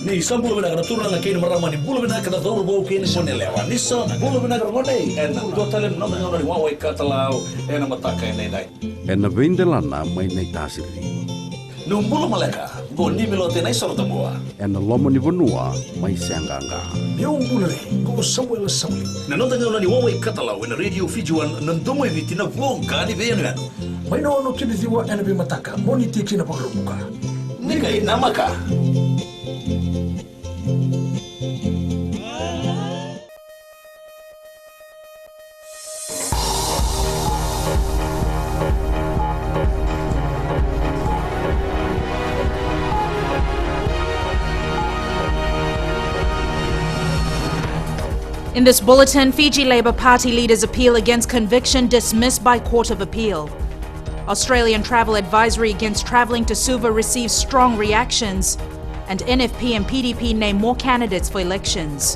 Ni sambulu bina kana turna kini marama ni bulu bina kana dor bo kini sone lewa. Ni sa bulu bina kana ngone en do talem no ngone ni wawe katalau en mataka en dai. En vindelana mai nei tasiri. Numbulu maleka gondi milote nai sorta boa. En lomo ni bonua mai sanganga. Ni umbulu ni go Samuel Samli. Na nota ngone ni wawe katalau en radio Fijuan nandomo vitina vonga ni venu. Mai no kini diwa en bi mataka moni tiki na pagruka. Ni kai namaka. In this bulletin, Fiji Labour Party leaders' appeal against conviction dismissed by Court of Appeal. Australian travel advisory against travelling to Suva receives strong reactions. And NFP and PDP name more candidates for elections.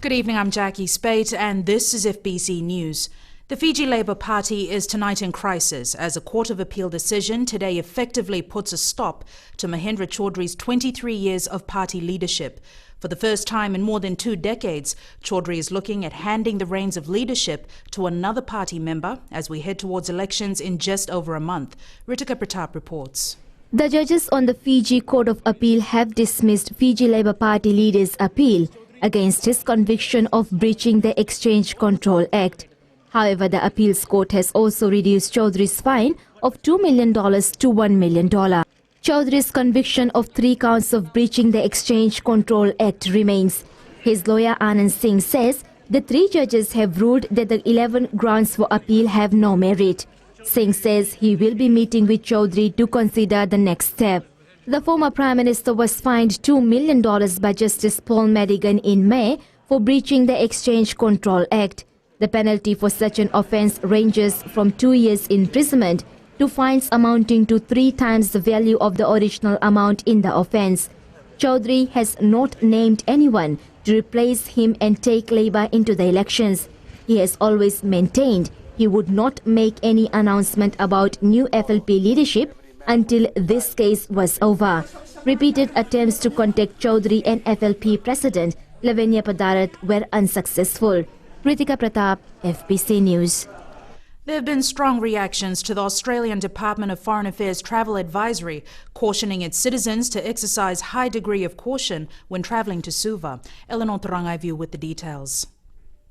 Good evening, I'm Jackie Spate and this is FBC News. The Fiji Labour Party is tonight in crisis as a Court of Appeal decision today effectively puts a stop to Mahendra Chaudhry's 23 years of party leadership. For the first time in more than 2 decades, Chaudhry is looking at handing the reins of leadership to another party member as we head towards elections in just over a month. Ritika Pratap reports. The judges on the Fiji Court of Appeal have dismissed Fiji Labour Party leader's appeal against his conviction of breaching the Exchange Control Act. However, the appeals court has also reduced Chaudhry's fine of $2 million to $1 million. Chaudhry's conviction of 3 counts of breaching the Exchange Control Act remains. His lawyer Anand Singh says the 3 judges have ruled that the 11 grounds for appeal have no merit. Singh says he will be meeting with Chaudhry to consider the next step. The former Prime Minister was fined $2 million by Justice Paul Madigan in May for breaching the Exchange Control Act. The penalty for such an offence ranges from 2 years imprisonment to fines amounting to 3 times the value of the original amount in the offence. Chaudhry has not named anyone to replace him and take Labour into the elections. He has always maintained he would not make any announcement about new FLP leadership until this case was over. Repeated attempts to contact Chaudhry and FLP President Lavanya Padarat were unsuccessful. Ritika Pratap, FBC News. There have been strong reactions to the Australian Department of Foreign Affairs travel advisory, cautioning its citizens to exercise high degree of caution when travelling to Suva. Eleanor Tarangaivu with the details.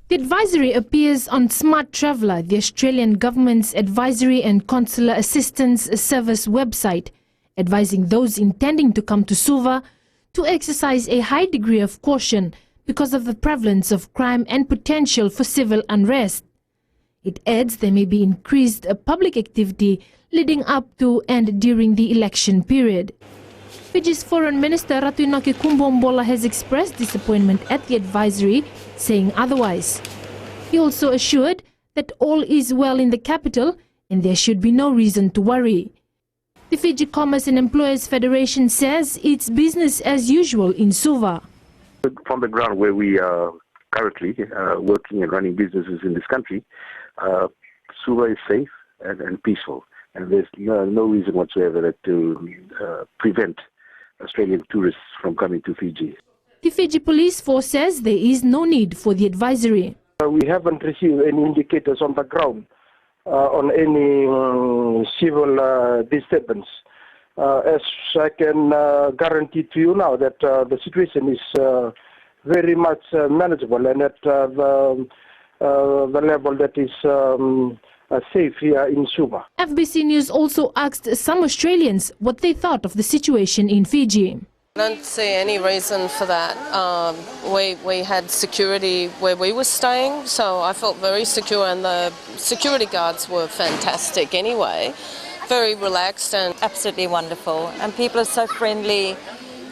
The advisory appears on Smart Traveller, the Australian government's advisory and consular assistance service website, advising those intending to come to Suva to exercise a high degree of caution because of the prevalence of crime and potential for civil unrest. It adds there may be increased public activity leading up to and during the election period. Fiji's Foreign Minister Ratunaki Kumbombola has expressed disappointment at the advisory, saying otherwise. He also assured that all is well in the capital and there should be no reason to worry. The Fiji Commerce and Employers Federation says it's business as usual in Suva. From the ground where we are currently working and running businesses in this country, Suva is safe and peaceful, and there's no reason whatsoever to prevent Australian tourists from coming to Fiji. The Fiji Police Force says there is no need for the advisory. We haven't received any indicators on the ground on any civil disturbance. As I can guarantee to you now that the situation is very much manageable and at the level that is safe here in Suva. FBC News also asked some Australians what they thought of the situation in Fiji. I don't see any reason for that. We had security where we were staying, so I felt very secure, and the security guards were fantastic anyway. Very relaxed and absolutely wonderful, and people are so friendly.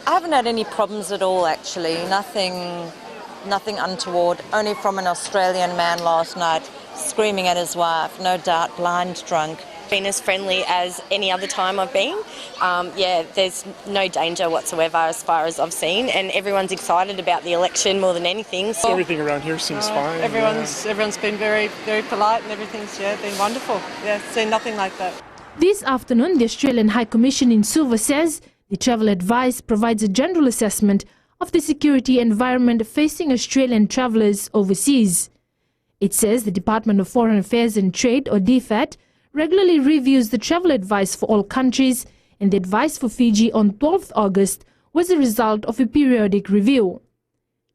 I haven't had any problems at all, actually. Nothing untoward, only from an Australian man last night screaming at his wife, no doubt blind drunk. Been as friendly as any other time I've been. Yeah, there's no danger whatsoever as far as I've seen, and everyone's excited about the election more than anything. So everything around here seems fine. Everyone's been very, very polite, and everything's been wonderful. Yeah, seen nothing like that. This afternoon, the Australian High Commission in Suva says the travel advice provides a general assessment of the security environment facing Australian travellers overseas. It says the Department of Foreign Affairs and Trade, or DFAT, regularly reviews the travel advice for all countries, and the advice for Fiji on 12th August was a result of a periodic review.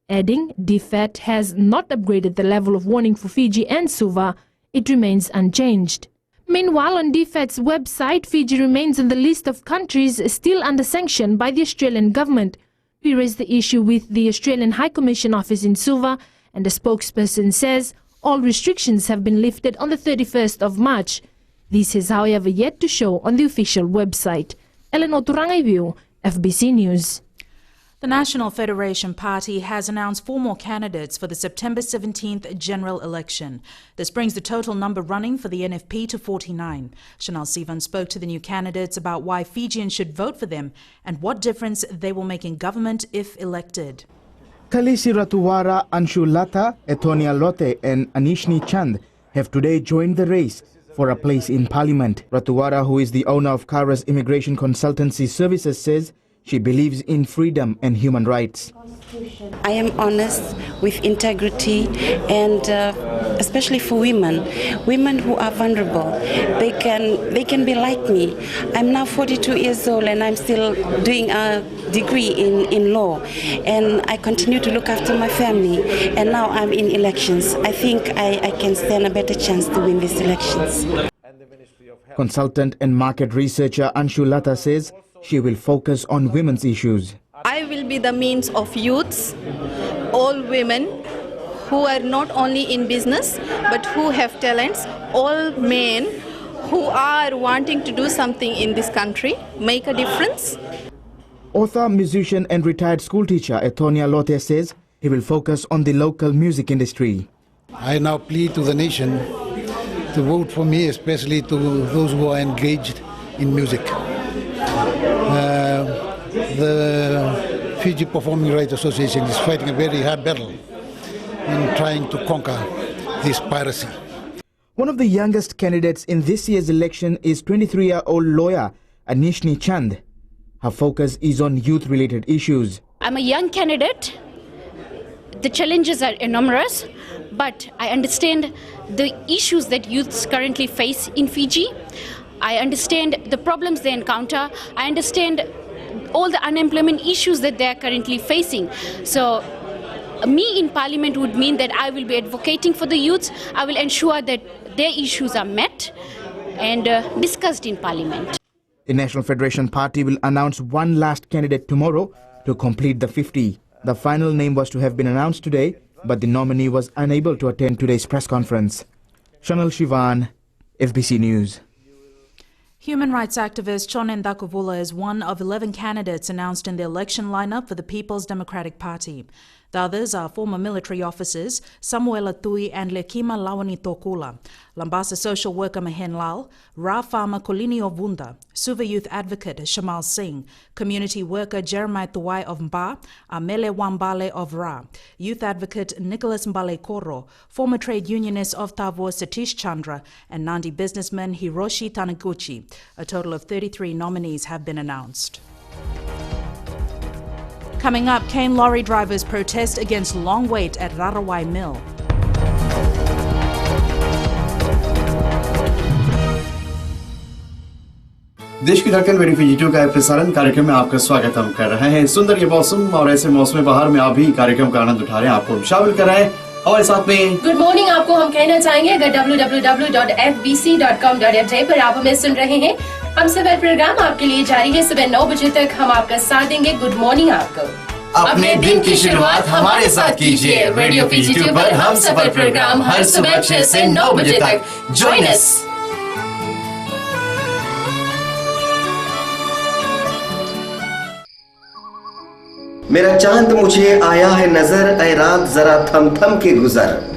Adding, DFAT has not upgraded the level of warning for Fiji and Suva. It remains unchanged. Meanwhile, on DFAT's website, Fiji remains on the list of countries still under sanction by the Australian government. We raised the issue with the Australian High Commission office in Suva, and the spokesperson says all restrictions have been lifted on the 31st of March. This is, however, yet to show on the official website. Ellen Oturangaiviu, FBC News. The National Federation Party has announced 4 more candidates for the September 17th general election. This brings the total number running for the NFP to 49. Chanel Sivan spoke to the new candidates about why Fijians should vote for them and what difference they will make in government if elected. Kalisi Ratuwara, Anshu Lata, Etonia Lote and Anishni Chand have today joined the race for a place in Parliament. Ratuwara, who is the owner of Kara's Immigration Consultancy Services, says she believes in freedom and human rights. I am honest with integrity, and especially for women who are vulnerable. They can be like me. I'm now 42 years old and I'm still doing a degree in law, and I continue to look after my family, and now I'm in elections. I think I can stand a better chance to win these elections. Consultant and market researcher Anshu Lata says she will focus on women's issues. I will be the means of youths, all women who are not only in business but who have talents, all men who are wanting to do something in this country, make a difference. Author, musician and retired schoolteacher Etonia Lote says he will focus on the local music industry. I now plead to the nation to vote for me, especially to those who are engaged in music. The Fiji Performing Rights Association is fighting a very hard battle in trying to conquer this piracy. One of the youngest candidates in this year's election is 23-year-old lawyer Anishni Chand. Her focus is on youth-related issues. I'm a young candidate. The challenges are enormous, but I understand the issues that youths currently face in Fiji. I understand the problems they encounter. I understand all the unemployment issues that they are currently facing. So me in Parliament would mean that I will be advocating for the youths. I will ensure that their issues are met and discussed in Parliament. The National Federation Party will announce one last candidate tomorrow to complete the 50. The final name was to have been announced today, but the nominee was unable to attend today's press conference. Chanel Shivan, FBC News. Human rights activist Chonen Dakovula is one of 11 candidates announced in the election lineup for the People's Democratic Party. The others are former military officers Samuela Tui and Lekima Lawani Tokula, Lambasa social worker Mahen Lal, Ra farmer Kolini Ovunda, Suva youth advocate Shamal Singh, community worker Jeremiah Tuwai of Mba, Amele Wambale of Ra, youth advocate Nicholas Mbale Koro, former trade unionist of Tavor Satish Chandra, and Nandi businessman Hiroshi Taniguchi. A total of 33 nominees have been announced. Coming up, cane lorry drivers protest against long wait at Rarawai Mill. देश की धड़कन very फिजिटो का प्रसारण कार्यक्रम में आपका स्वागत हम कर रहे हैं। सुंदर ये मौसम और ऐसे मौसम बहार में आप भी कार्यक्रम का आनंद उठा रहे हैं, आपको शामिल कर रहे हैं हमारे साथ में। गुड मॉर्निंग आपको हम कहना चाहेंगे अगर www.fbc.com.fj पर आप हमें सुन रहे हैं। हम सफर प्रोग्राम आपके लिए जारी है, सुबह 9 बजे तक हम आपका साथ देंगे। गुड मॉर्निंग आपको। अपने दिन की शुरुआत हमारे साथ कीजिए। रेडियो फिजिटो पर हम सफर प्रोग्राम हर सुबह 6 से 9 बजे तक। Join us. मेरा चांद मुझे आया है नजर, ऐ रात जरा थम थम के गुजर।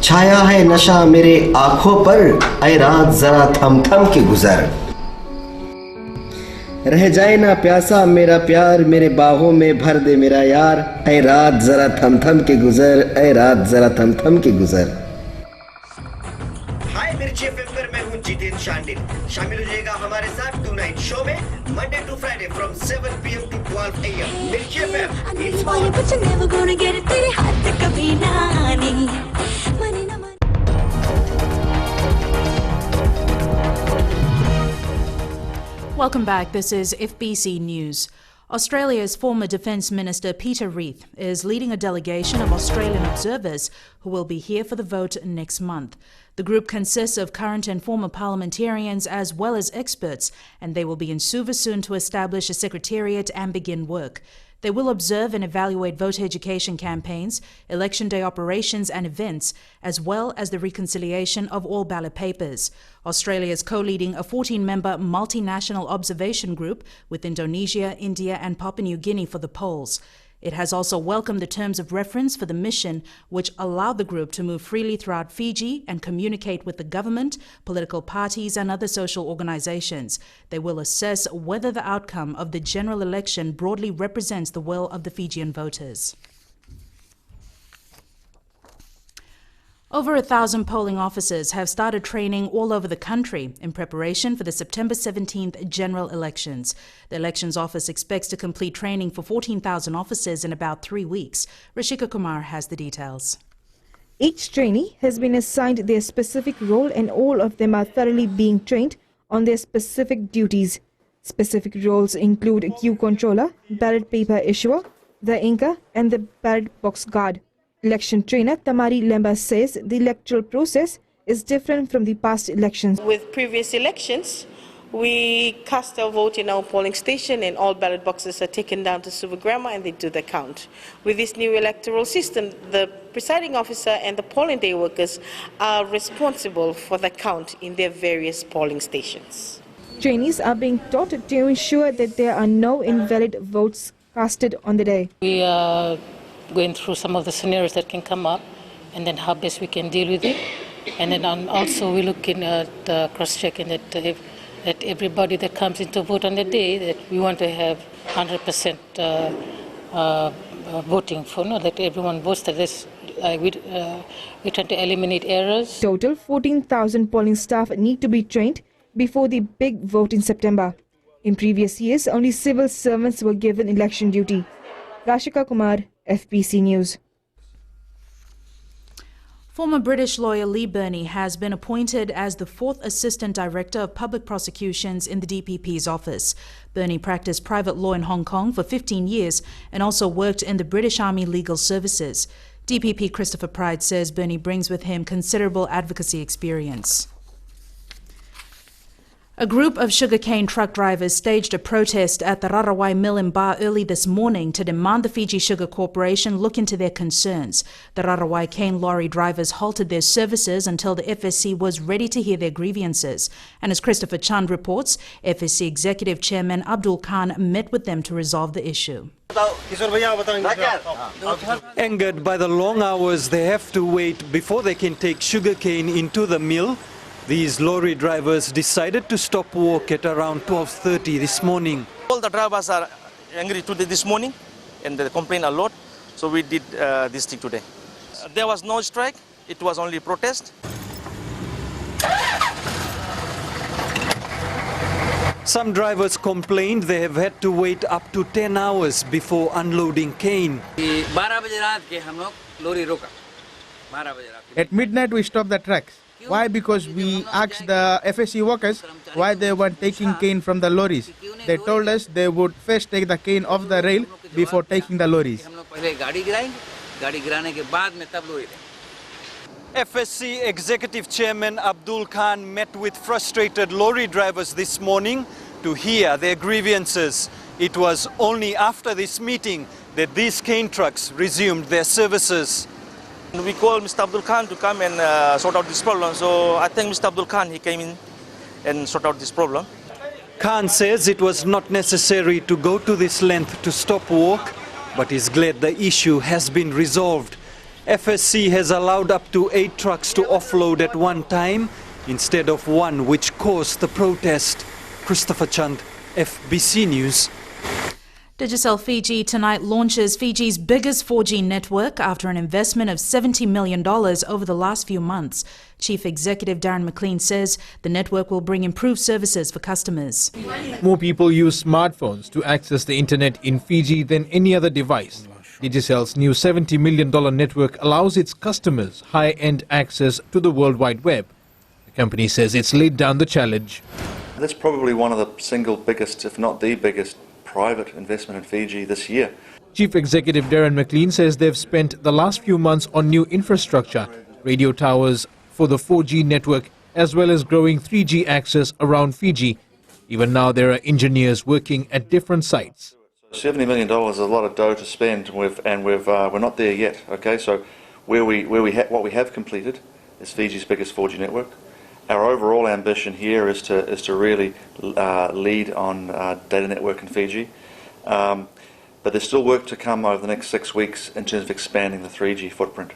छाया है नशा मेरे आंखों पर, ऐ रात जरा थम थम के गुजर। रह जाए ना प्यासा मेरा प्यार, मेरे बाहों में भर दे मेरा यार, ऐ रात जरा थम थम के गुजर, ऐ रात जरा थम थम के गुजर। हाय मिर्ची एफएम पर मैं हूं जितेंद्र शांडिल। शामिल हो जाइएगा हमारे साथ टुनाइट शो में Monday to Friday from 7 p.m. to 12 a.m. Milky FM. It's all. but you're never gonna get it तेरे हाथ से कभी ना आनी मनी ना Welcome back. This is FBC News. Australia's former Defence Minister Peter Reith is leading a delegation of Australian observers who will be here for the vote next month. The group consists of current and former parliamentarians as well as experts, and they will be in Suva soon to establish a secretariat and begin work. They will observe and evaluate voter education campaigns, election day operations and events, as well as the reconciliation of all ballot papers. Australia is co-leading a 14-member multinational observation group with Indonesia, India and Papua New Guinea for the polls. It has also welcomed the terms of reference for the mission, which allow the group to move freely throughout Fiji and communicate with the government, political parties and other social organizations. They will assess whether the outcome of the general election broadly represents the will of the Fijian voters. Over 1,000 polling officers have started training all over the country in preparation for the September 17th general elections. The Elections Office expects to complete training for 14,000 officers in about 3 weeks. Rishika Kumar has the details. Each trainee has been assigned their specific role and all of them are thoroughly being trained on their specific duties. Specific roles include queue controller, ballot paper issuer, the inker and the ballot box guard. Election trainer Tamari Lemba says the electoral process is different from the past elections. With previous elections, we cast our vote in our polling station and all ballot boxes are taken down to Suvagrama and they do the count. With this new electoral system, the presiding officer and the polling day workers are responsible for the count in their various polling stations. Trainees are being taught to ensure that there are no invalid votes casted on the day. We are going through some of the scenarios that can come up and then how best we can deal with it. And then also we're looking at cross-checking that everybody that comes in to vote on the day, that we want to have 100% voting for, that everyone votes, that we try to eliminate errors. Total 14,000 polling staff need to be trained before the big vote in September. In previous years, only civil servants were given election duty. Rashika Kumar, FBC News. Former British lawyer Lee Burney has been appointed as the 4th Assistant Director of Public Prosecutions in the DPP's office. Burney practiced private law in Hong Kong for 15 years and also worked in the British Army Legal Services. DPP Christopher Pride says Burney brings with him considerable advocacy experience. A group of sugarcane truck drivers staged a protest at the Rarawai mill in Ba early this morning to demand the Fiji Sugar Corporation look into their concerns. The Rarawai cane lorry drivers halted their services until the FSC was ready to hear their grievances. And as Christopher Chand reports, FSC Executive Chairman Abdul Khan met with them to resolve the issue. Angered by the long hours they have to wait before they can take sugarcane into the mill, these lorry drivers decided to stop work at around 12:30 this morning. All the drivers are angry today this morning and they complain a lot, so we did this thing today. There was no strike, it was only protest. Some drivers complained they have had to wait up to 10 hours before unloading cane. At midnight we stopped the tracks. Why? Because we asked the FSC workers why they weren't taking cane from the lorries. They told us they would first take the cane off the rail before taking the lorries. FSC Executive Chairman Abdul Khan met with frustrated lorry drivers this morning to hear their grievances. It was only after this meeting that these cane trucks resumed their services. We called Mr. Abdul Khan to come and sort out this problem. So I think Mr. Abdul Khan, he came in and sort out this problem. Khan says it was not necessary to go to this length to stop work, but is glad the issue has been resolved. FSC has allowed up to 8 trucks to offload at one time instead of one, which caused the protest. Christopher Chand, FBC News. Digicel Fiji tonight launches Fiji's biggest 4G network after an investment of $70 million over the last few months. Chief Executive Darren McLean says the network will bring improved services for customers. More people use smartphones to access the internet in Fiji than any other device. Digicel's new $70 million network allows its customers high-end access to the World Wide Web. The company says it's laid down the challenge. That's probably one of the single biggest, if not the biggest, private investment in Fiji this year. Chief Executive Darren McLean says they've spent the last few months on new infrastructure, radio towers for the 4G network, as well as growing 3G access around Fiji. Even now, there are engineers working at different sites. $70 million is a lot of dough to spend, and we're not there yet. Okay, so what we have completed is Fiji's biggest 4G network. Our overall ambition here is to really lead on data network in Fiji, but there's still work to come over the next 6 weeks in terms of expanding the 3G footprint.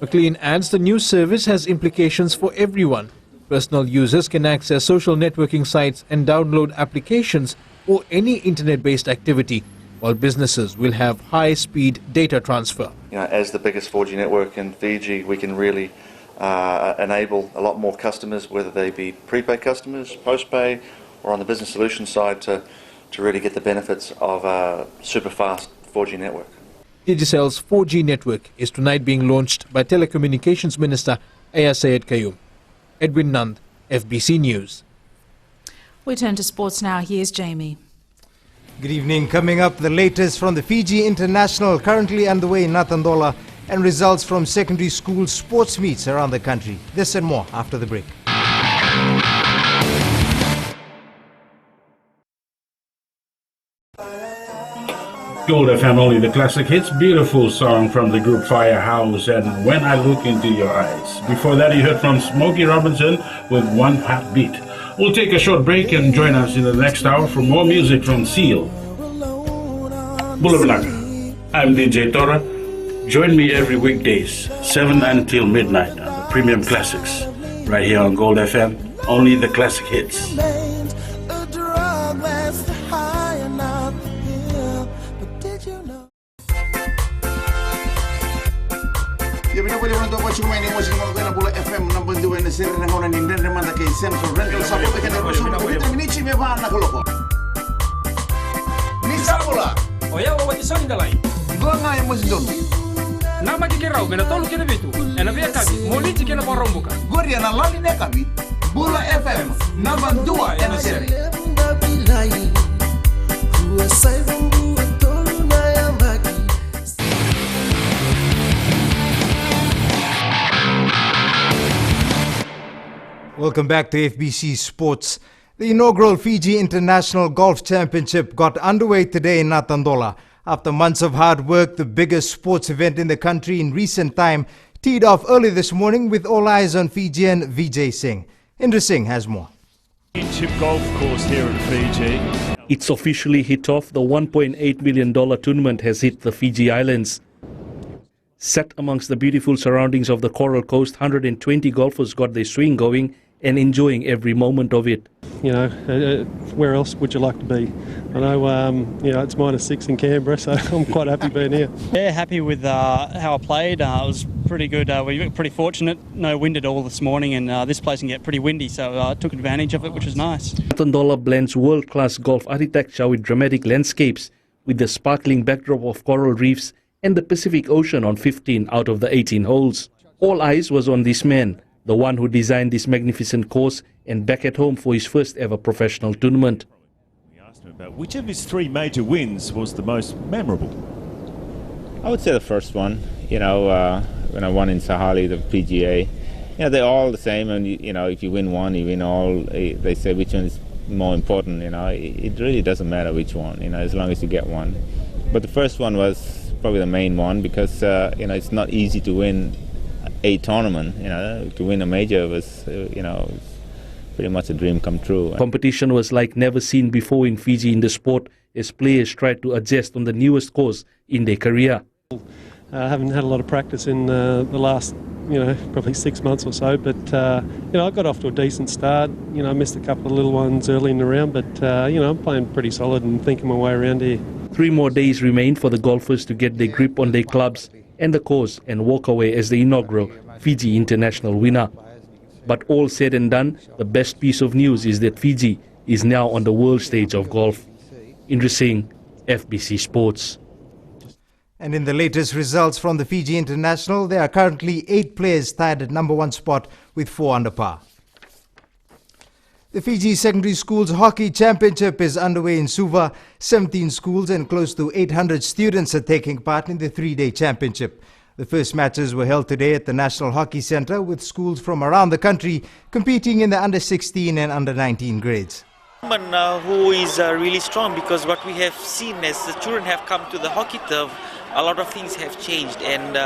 McLean adds the new service has implications for everyone. Personal users can access social networking sites and download applications or any internet-based activity, while businesses will have high-speed data transfer. As the biggest 4G network in Fiji, we can really enable a lot more customers, whether they be prepaid customers, postpay, or on the business solution side to really get the benefits of a super fast 4G network. Digicel's 4G network is tonight being launched by Telecommunications Minister Aya Syed Qayyum. Edwin Nand, FBC News. We turn to sports now. Here's Jamie. Good evening. Coming up, the latest from the Fiji International, currently underway in Nathandola, and results from secondary school sports meets around the country. This and more after the break. Gold FM, only the classic hits. Beautiful song from the group Firehouse and When I Look Into Your Eyes. Before that, you heard from Smokey Robinson with One Heartbeat. We'll take a short break and join us in the next hour for more music from Seal. Bulablaga. I'm DJ Tora. Join me every weekdays, 7 until midnight on the Premium Classics. Right here on Gold FM, only the classic hits. FM number 2 in the city ng una ni Remanda kay Central Rental sa pagkakan ng Rosulo ng Minichi me ba na koloko. Ni sabula. Oya wa wati soni dalai. Nga ya mosdon. Na makikirau mena tolu kena bitu. Ena via kabi moliti kena porombuka. Gori na lali ne kabi. Bula FM number 2 in the city. Welcome back to FBC Sports. The inaugural Fiji International Golf Championship got underway today in Nathandola. After months of hard work, the biggest sports event in the country in recent time teed off early this morning with all eyes on Fijian Vijay Singh. Indra Singh has more. Championship golf course here at Fiji. It's officially hit off. The $1.8 million tournament has hit the Fiji Islands. Set amongst the beautiful surroundings of the Coral Coast, 120 golfers got their swing going and enjoying every moment of it. You know, where else would you like to be? I know, you know, it's -6 in Canberra, so I'm quite happy being here. Yeah, happy with how I played. It was pretty good. We were pretty fortunate. No wind at all this morning, and this place can get pretty windy, so I took advantage of it, which was nice. Nathandola blends world-class golf architecture with dramatic landscapes, with the sparkling backdrop of coral reefs and the Pacific Ocean on 15 out of the 18 holes. All eyes was on this man, the one who designed this magnificent course and back at home for his first ever professional tournament. We asked him about which of his 3 major wins was the most memorable. I would say the first one, you know, when I won in Sahali, the PGA. You know, they're all the same, and you know, if you win one, you win all. They say which one is more important, you know. It really doesn't matter which one, you know, as long as you get one. But the first one was probably the main one because, you know, it's not easy to win a tournament, you know. To win a major was, you know, pretty much a dream come true. Competition was like never seen before in Fiji in the sport as players tried to adjust on the newest course in their career. I haven't had a lot of practice in the last probably 6 months or so. But, I got off to a decent start. I missed a couple of little ones early in the round, but, I'm playing pretty solid and thinking my way around here. 3 more days remain for the golfers to get their grip on their clubs and the course and walk away as the inaugural Fiji International winner. But all said and done, the best piece of news is that Fiji is now on the world stage of golf. Indra Singh, FBC Sports. And in the latest results from the Fiji International, there are currently 8 players tied at #1 spot with 4 under par. The Fiji Secondary Schools Hockey Championship is underway in Suva. 17 schools and close to 800 students are taking part in the 3-day championship. The first matches were held today at the National Hockey Centre, with schools from around the country competing in the under-16 and under-19 grades. Who is really strong, because what we have seen as the children have come to the hockey turf, a lot of things have changed, and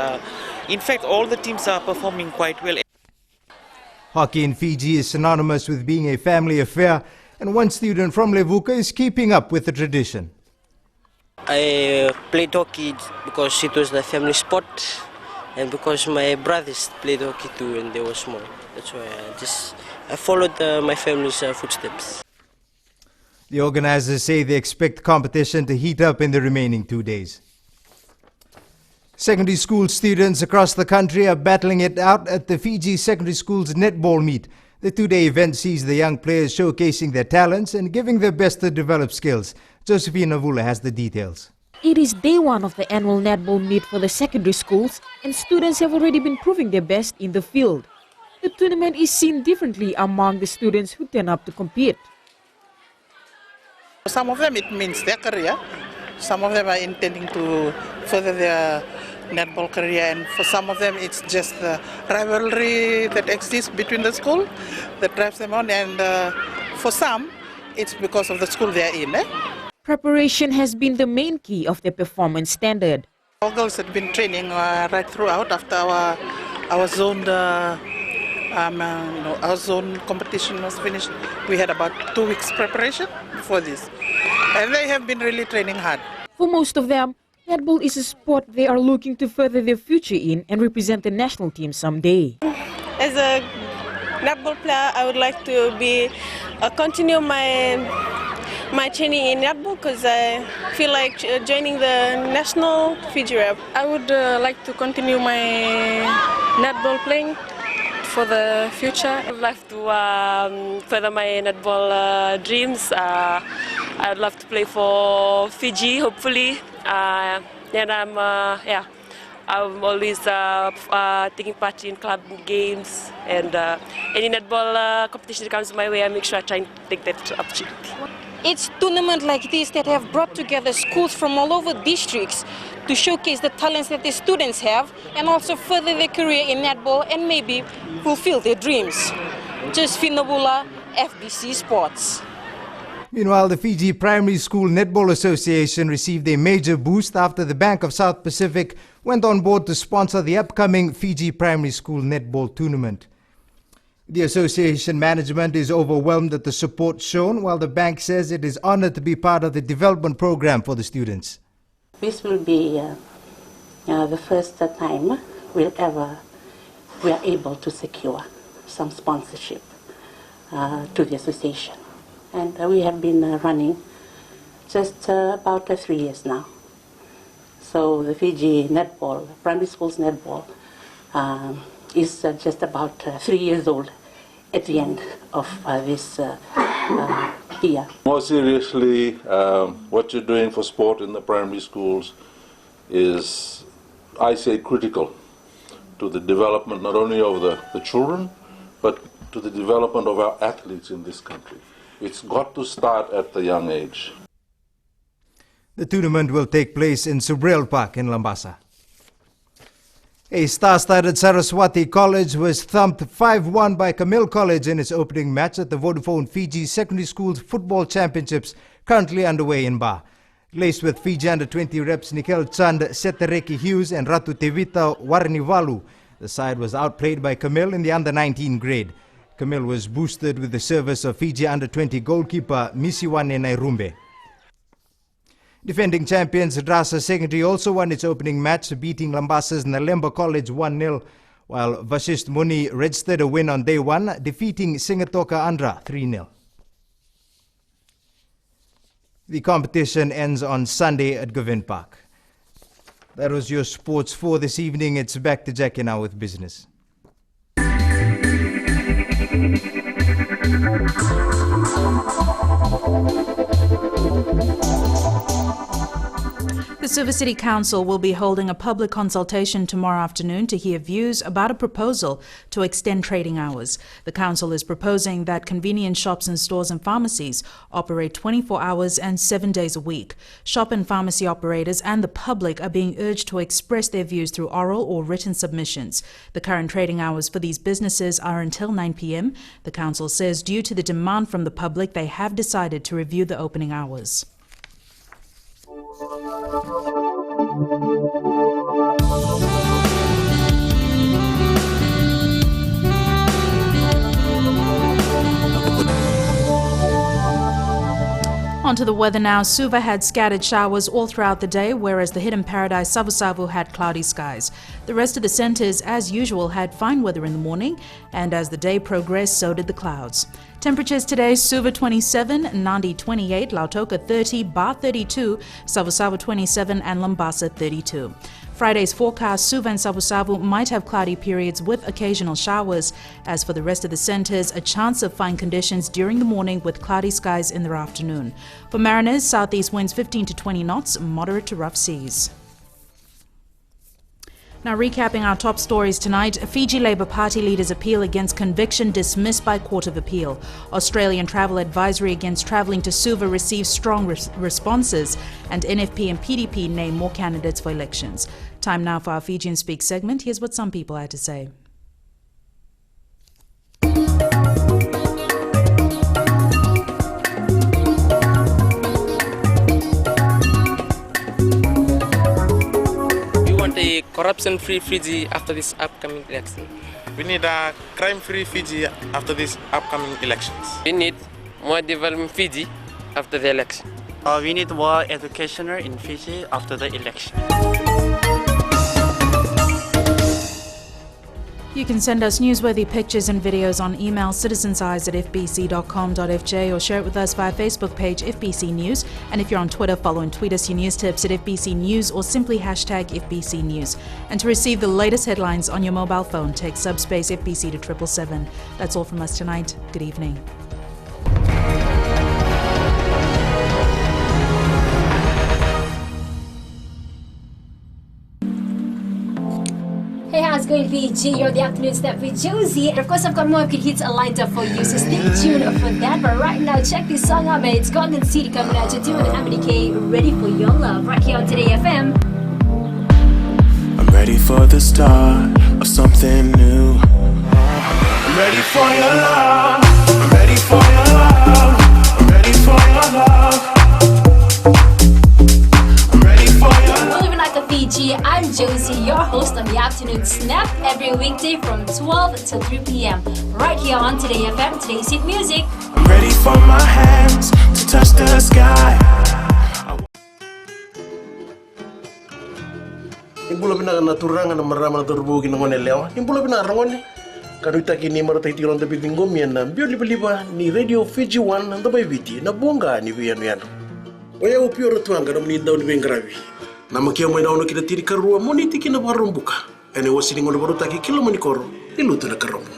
in fact all the teams are performing quite well. Hockey in Fiji is synonymous with being a family affair, and one student from Levuka is keeping up with the tradition. I played hockey because it was the family sport, and because my brothers played hockey too when they were small. That's why I followed my family's footsteps. The organizers say they expect competition to heat up in the remaining 2 days. Secondary school students across the country are battling it out at the Fiji Secondary Schools netball meet. The 2-day event sees the young players showcasing their talents and giving their best to develop skills. Josephine Avula has the details. It is day 1 of the annual netball meet for the secondary schools, and students have already been proving their best in the field. The tournament is seen differently among the students who turn up to compete. For some of them it means their career. Some of them are intending to further their netball career, and for some of them it's just the rivalry that exists between the school that drives them on, and for some it's because of the school they are in. Preparation has been the main key of their performance standard. All girls had been training right throughout. After our zone our zone competition was finished, we had about 2 weeks preparation for this, and they have been really training hard. For most of them, netball is a sport they are looking to further their future in and represent the national team someday. As a netball player, I would like to continue my training in netball, because I feel like joining the national Fiji rep. I would like to continue my netball playing for the future. I would like to further my netball dreams. I would love to play for Fiji, hopefully. And I'm always taking part in club games, and any netball competition that comes my way, I make sure I try and take that opportunity. It's tournaments like this that have brought together schools from all over districts to showcase the talents that the students have and also further their career in netball and maybe fulfill their dreams. Josephine Avula, FBC Sports. Meanwhile, the Fiji Primary School Netball Association received a major boost after the Bank of South Pacific went on board to sponsor the upcoming Fiji Primary School Netball Tournament. The association management is overwhelmed at the support shown, while the bank says it is honored to be part of the development program for the students. This will be the first time we are able to secure some sponsorship to the association. And we have been running just about 3 years now. So the Fiji netball, primary schools netball, is just about 3 years old at the end of this year. More seriously, what you're doing for sport in the primary schools is, I say, critical to the development not only of the children, but to the development of our athletes in this country. It's got to start at the young age. The tournament will take place in Subrel Park in Lambasa. A star-studded Saraswati College was thumped 5-1 by Camille College in its opening match at the Vodafone Fiji Secondary Schools Football Championships, currently underway in Ba. Laced with Fiji Under-20 reps Nikhil Chand, Setareki Hughes and Ratu Tevita Warnivalu, the side was outplayed by Camille in the Under-19 grade. Camille was boosted with the service of Fiji Under-20 goalkeeper Misiwane Nairumbe. Defending champions Drasa Secondary also won its opening match, beating Lambasa's Nalemba College 1-0, while Vashisht Muni registered a win on day one, defeating Singatoka Andhra 3-0. The competition ends on Sunday at Govind Park. That was your sports for this evening. It's back to Jackie now with business. The Suva City Council will be holding a public consultation tomorrow afternoon to hear views about a proposal to extend trading hours. The council is proposing that convenience shops and stores and pharmacies operate 24 hours and 7 days a week. Shop and pharmacy operators and the public are being urged to express their views through oral or written submissions. The current trading hours for these businesses are until 9 p.m. The council says due to the demand from the public, they have decided to review the opening hours. On to the weather now. Suva had scattered showers all throughout the day, whereas the hidden paradise Savu had cloudy skies. The rest of the centres, as usual, had fine weather in the morning, and as the day progressed, so did the clouds. Temperatures today: Suva 27, Nandi 28, Lautoka 30, Ba 32, Savu 27 and Lambasa 32. Friday's forecast: Suva and Savu might have cloudy periods with occasional showers. As for the rest of the centres, a chance of fine conditions during the morning with cloudy skies in the afternoon. For mariners, southeast winds 15 to 20 knots, moderate to rough seas. Now recapping our top stories tonight, Fiji Labour Party leader's appeal against conviction dismissed by Court of Appeal. Australian travel advisory against travelling to Suva receives strong responses, and NFP and PDP name more candidates for elections. Time now for our Fijian Speak segment. Here's what some people had to say. A corruption-free Fiji after this upcoming election. We need a crime-free Fiji after these upcoming elections. We need more development Fiji after the election. We need more education in Fiji after the election. You can send us newsworthy pictures and videos on email citizenseyes@fbc.com.fj or share it with us via Facebook page FBC News. And if you're on Twitter, follow and tweet us your news tips at FBC News or simply hashtag FBC News. And to receive the latest headlines on your mobile phone, text subspace FBC to 777. That's all from us tonight. Good evening. Hey, how's it going, Fiji? You're the afternoon step with Josie. And of course, I've got more good hits lined up for you, so stay tuned for that. But right now, check this song out, man. It's Golden City coming at you, doing Amity K, Ready for Your Love, right here on Today FM. I'm ready for the start of something new. I'm ready for your love. I'm ready for your love. I'm ready for your love. Fiji, I'm Josie, your host on the Afternoon Snap, every weekday from 12 to 3 p.m. right here on Today FM, Today's Hit Music. I'm ready for my hands to touch the sky. Imbula bina na turanga na marama na turbugi na ngone leo. Imbula bina ngone. Kanuita kini marata itiron tabi tingomia na bio liba ni Radio Fiji 1 na tabi viti na bunga ni vianu yano. Oya upio rotuanga na mni daw ni bengravi. Namakia mo inaono kita tiri karua moniti kina barumbuka. Ene wasi ni ngone barutaki kilo manikoro. Iluto na karombo.